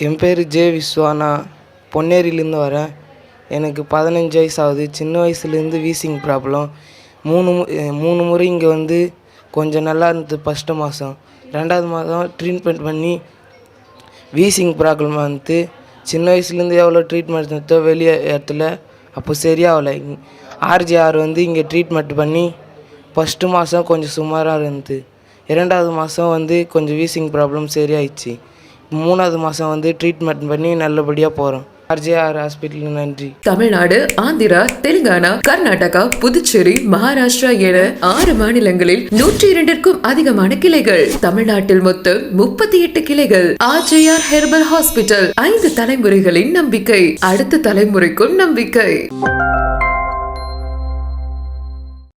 என் பேர் ஜே விஸ்வா. நான் பொன்னேரியிலேருந்து வரேன். எனக்கு 15 வயசு ஆகுது. சின்ன வயசுலேருந்து வீசிங் ப்ராப்ளம். 3 முறை இங்கே வந்து கொஞ்சம் நல்லா இருந்தது. ஃபஸ்ட்டு மாதம் 2வது மாதம் ட்ரீட்மெண்ட் பண்ணி வீசிங் ப்ராப்ளம் வந்து சின்ன வயசுலேருந்து எவ்வளோ ட்ரீட்மெண்ட் எடுத்தோ வெளியே இடத்துல அப்போ சரியாகலை. ஆர்ஜிஆர் வந்து இங்கே ட்ரீட்மெண்ட் பண்ணி ஃபஸ்ட்டு மாதம் கொஞ்சம் சுமாராக இருந்தது. 2வது மாதம் வந்து கொஞ்சம் வீசிங் ப்ராப்ளம் சரியாயிடுச்சு. 3வது மாதம் வந்து ட்ரீட்மெண்ட் பண்ணி நல்லபடியாக போகிறோம். ஆர்ஜிஆர் ஹாஸ்பிட்டலுக்கு நன்றி. தமிழ்நாடு, ஆந்திரா, தெலுங்கானா, கர்நாடகா, புதுச்சேரி, மகாராஷ்டிரா என 6 மாநிலங்களில் 102க்கும் அதிகமான கிளைகள். தமிழ்நாட்டில் மொத்தம் 38 கிளைகள். ஆர்ஜிஆர் ஹெர்பல் ஹாஸ்பிட்டல் 5 தலைமுறைகளின் நம்பிக்கை, அடுத்த தலைமுறைக்கும் நம்பிக்கை.